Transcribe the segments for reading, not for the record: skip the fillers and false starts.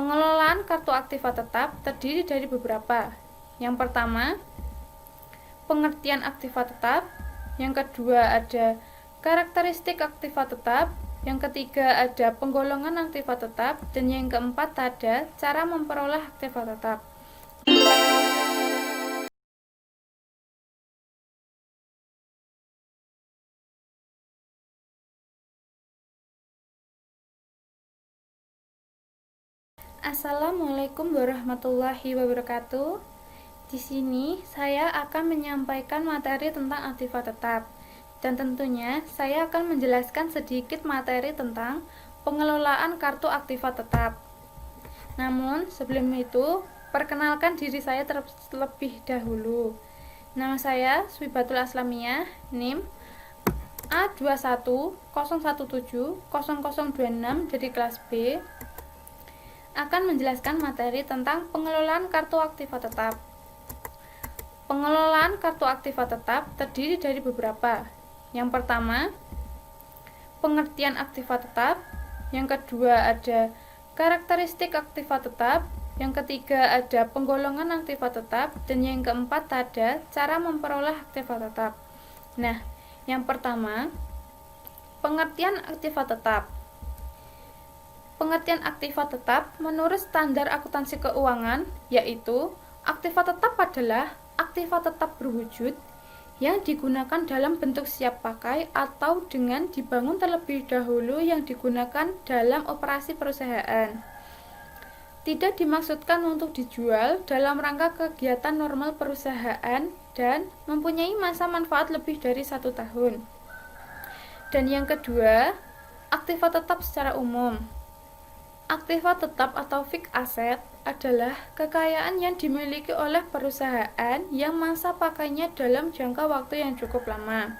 Pengelolaan kartu aktiva tetap terdiri dari beberapa. Yang pertama, pengertian aktiva tetap. Yang kedua, ada karakteristik aktiva tetap. Yang ketiga, ada penggolongan aktiva tetap. Dan yang keempat, ada cara memperoleh aktiva tetap. Assalamualaikum warahmatullahi wabarakatuh. Di sini saya akan menyampaikan materi tentang aktiva tetap. Dan tentunya saya akan menjelaskan sedikit materi tentang pengelolaan kartu aktiva tetap. Namun sebelum itu, perkenalkan diri saya terlebih dahulu. Nama saya Swibatul Aslamiyah, NIM A2101700026 dari kelas B, akan menjelaskan materi tentang pengelolaan kartu aktiva tetap. Pengelolaan kartu aktiva tetap terdiri dari beberapa. Yang pertama, pengertian aktiva tetap. Yang kedua, ada karakteristik aktiva tetap. Yang ketiga, ada penggolongan aktiva tetap. Dan yang keempat, ada cara memperoleh aktiva tetap. Nah, yang pertama, pengertian aktiva tetap. Pengertian aktiva tetap menurut standar akuntansi keuangan, yaitu aktiva tetap adalah aktiva tetap berwujud yang digunakan dalam bentuk siap pakai atau dengan dibangun terlebih dahulu yang digunakan dalam operasi perusahaan. Tidak dimaksudkan untuk dijual dalam rangka kegiatan normal perusahaan dan mempunyai masa manfaat lebih dari 1 tahun. Dan yang kedua, aktiva tetap secara umum. Aktiva tetap atau fixed asset adalah kekayaan yang dimiliki oleh perusahaan yang masa pakainya dalam jangka waktu yang cukup lama.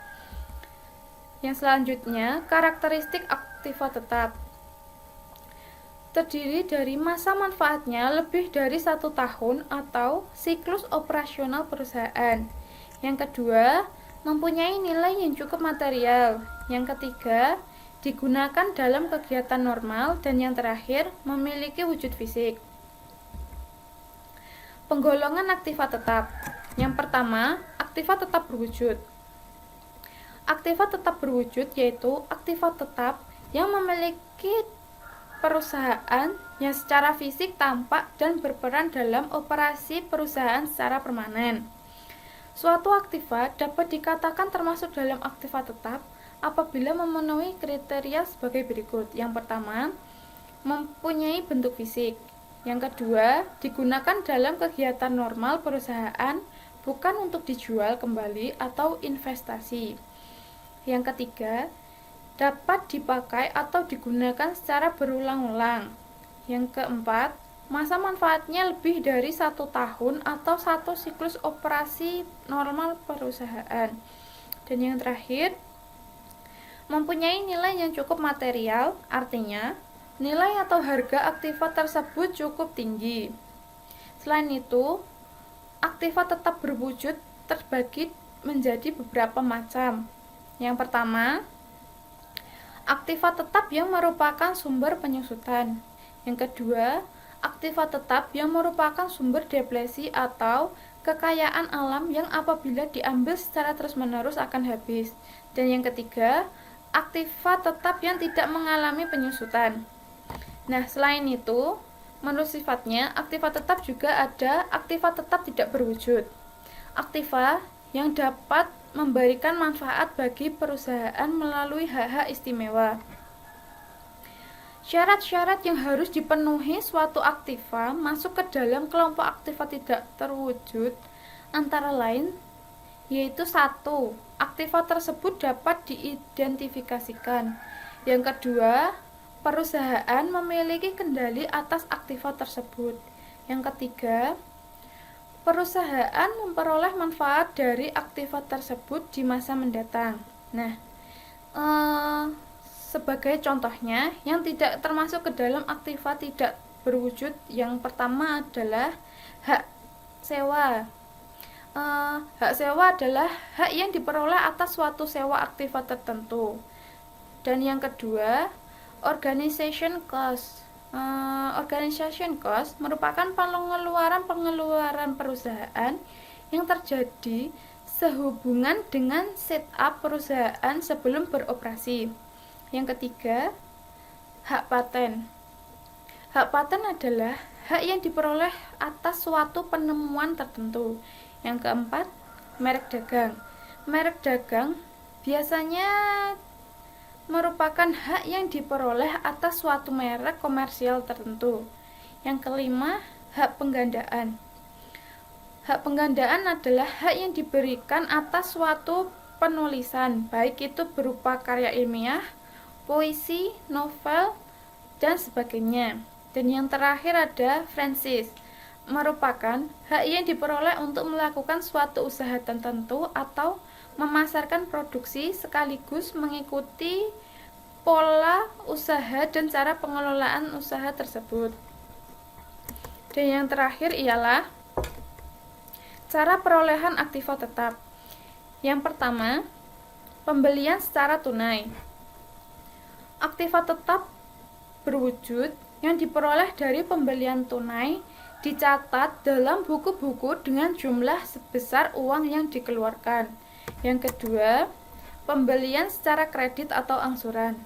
Yang selanjutnya, karakteristik aktiva tetap terdiri dari masa manfaatnya lebih dari 1 tahun atau siklus operasional perusahaan. Yang kedua, mempunyai nilai yang cukup material. Yang ketiga, digunakan dalam kegiatan normal. Dan yang terakhir, memiliki wujud fisik. Penggolongan aktiva tetap. Yang pertama, aktiva tetap berwujud. Aktiva tetap berwujud yaitu aktiva tetap yang memiliki perusahaan yang secara fisik tampak dan berperan dalam operasi perusahaan secara permanen. Suatu aktiva dapat dikatakan termasuk dalam aktiva tetap apabila memenuhi kriteria sebagai berikut. Yang pertama, mempunyai bentuk fisik. Yang kedua, digunakan dalam kegiatan normal perusahaan, bukan untuk dijual kembali atau investasi. Yang ketiga, dapat dipakai atau digunakan secara berulang-ulang. Yang keempat, masa manfaatnya lebih dari 1 tahun atau 1 siklus operasi normal perusahaan. Dan yang terakhir, mempunyai nilai yang cukup material, artinya nilai atau harga aktiva tersebut cukup tinggi. Selain itu, aktiva tetap berwujud terbagi menjadi beberapa macam. Yang pertama, aktiva tetap yang merupakan sumber penyusutan. Yang kedua, aktiva tetap yang merupakan sumber depresi atau kekayaan alam yang apabila diambil secara terus-menerus akan habis. Dan yang ketiga, aktiva tetap yang tidak mengalami penyusutan. Nah, selain itu, menurut sifatnya, aktiva tetap juga ada aktiva tetap tidak berwujud. Aktiva yang dapat memberikan manfaat bagi perusahaan melalui hak-hak istimewa. Syarat-syarat yang harus dipenuhi suatu aktiva masuk ke dalam kelompok aktiva tidak terwujud antara lain yaitu 1. Aktiva tersebut dapat diidentifikasikan. Yang kedua, perusahaan memiliki kendali atas aktiva tersebut. Yang ketiga, perusahaan memperoleh manfaat dari aktiva tersebut di masa mendatang. Nah, sebagai contohnya, yang tidak termasuk ke dalam aktiva tidak berwujud, yang pertama adalah hak sewa. Hak sewa adalah hak yang diperoleh atas suatu sewa aktiva tertentu. Dan yang kedua, organization cost. Organization cost merupakan pengeluaran perusahaan yang terjadi sehubungan dengan setup perusahaan sebelum beroperasi. Yang ketiga, hak paten. Hak paten adalah hak yang diperoleh atas suatu penemuan tertentu. Yang keempat, merek dagang. Merek dagang biasanya merupakan hak yang diperoleh atas suatu merek komersial tertentu. Yang kelima, hak penggandaan. Hak penggandaan adalah hak yang diberikan atas suatu penulisan, baik itu berupa karya ilmiah, puisi, novel, dan sebagainya. Dan yang terakhir ada franchise, merupakan hak yang diperoleh untuk melakukan suatu usaha tertentu atau memasarkan produksi sekaligus mengikuti pola usaha dan cara pengelolaan usaha tersebut. Dan yang terakhir ialah cara perolehan aktiva tetap. Yang pertama, pembelian secara tunai. Aktiva tetap berwujud yang diperoleh dari pembelian tunai dicatat dalam buku-buku dengan jumlah sebesar uang yang dikeluarkan. Yang kedua, pembelian secara kredit atau angsuran.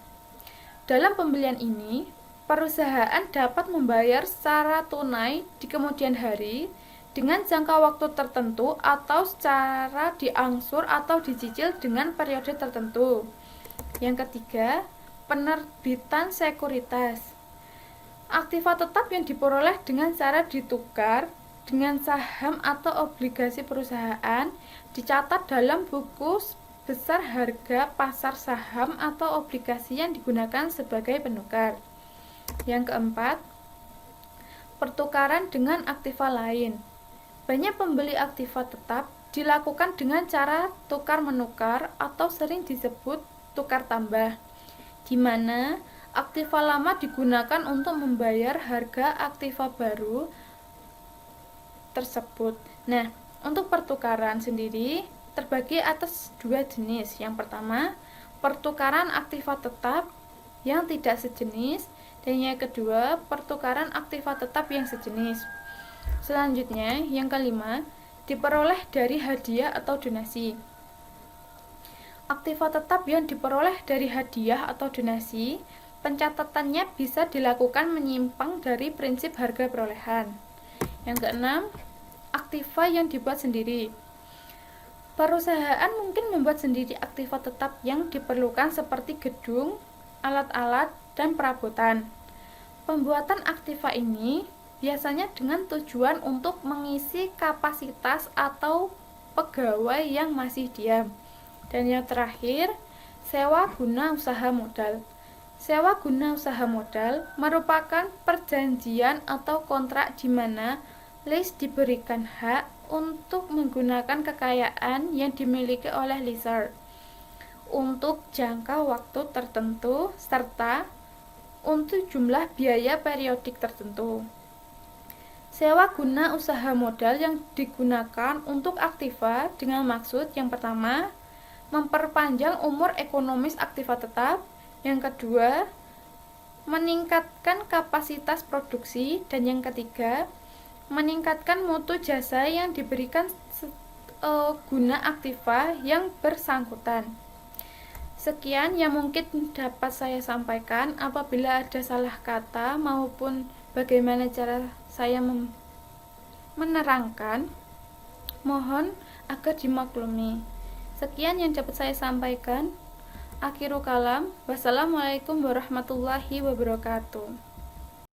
Dalam pembelian ini, perusahaan dapat membayar secara tunai di kemudian hari dengan jangka waktu tertentu atau secara diangsur atau dicicil dengan periode tertentu. Yang ketiga, penerbitan sekuritas. Aktiva tetap yang diperoleh dengan cara ditukar dengan saham atau obligasi perusahaan dicatat dalam buku besar harga pasar saham atau obligasi yang digunakan sebagai penukar. Yang keempat, pertukaran dengan aktiva lain. Banyak pembeli aktiva tetap dilakukan dengan cara tukar-menukar atau sering disebut tukar tambah, di mana aktiva lama digunakan untuk membayar harga aktiva baru tersebut. Nah, untuk pertukaran sendiri terbagi atas dua jenis. Yang pertama, pertukaran aktiva tetap yang tidak sejenis, dan yang kedua, pertukaran aktiva tetap yang sejenis. Selanjutnya, yang kelima, diperoleh dari hadiah atau donasi. Aktiva tetap yang diperoleh dari hadiah atau donasi, pencatatannya bisa dilakukan menyimpang dari prinsip harga perolehan. Yang keenam, aktiva yang dibuat sendiri. Perusahaan mungkin membuat sendiri aktiva tetap yang diperlukan seperti gedung, alat-alat, dan perabotan. Pembuatan aktiva ini biasanya dengan tujuan untuk mengisi kapasitas atau pegawai yang masih diam. Dan yang terakhir, sewa guna usaha modal. Sewa guna usaha modal merupakan perjanjian atau kontrak di mana lease diberikan hak untuk menggunakan kekayaan yang dimiliki oleh lessor untuk jangka waktu tertentu serta untuk jumlah biaya periodik tertentu. Sewa guna usaha modal yang digunakan untuk aktiva dengan maksud yang pertama, memperpanjang umur ekonomis aktiva tetap, yang kedua, meningkatkan kapasitas produksi, dan yang ketiga, meningkatkan mutu jasa yang diberikan guna aktiva yang bersangkutan. Sekian yang mungkin dapat saya sampaikan. Apabila ada salah kata maupun bagaimana cara saya menerangkan, mohon agar dimaklumi. Sekian yang dapat saya sampaikan. Akhirul kalam. Wassalamualaikum warahmatullahi wabarakatuh.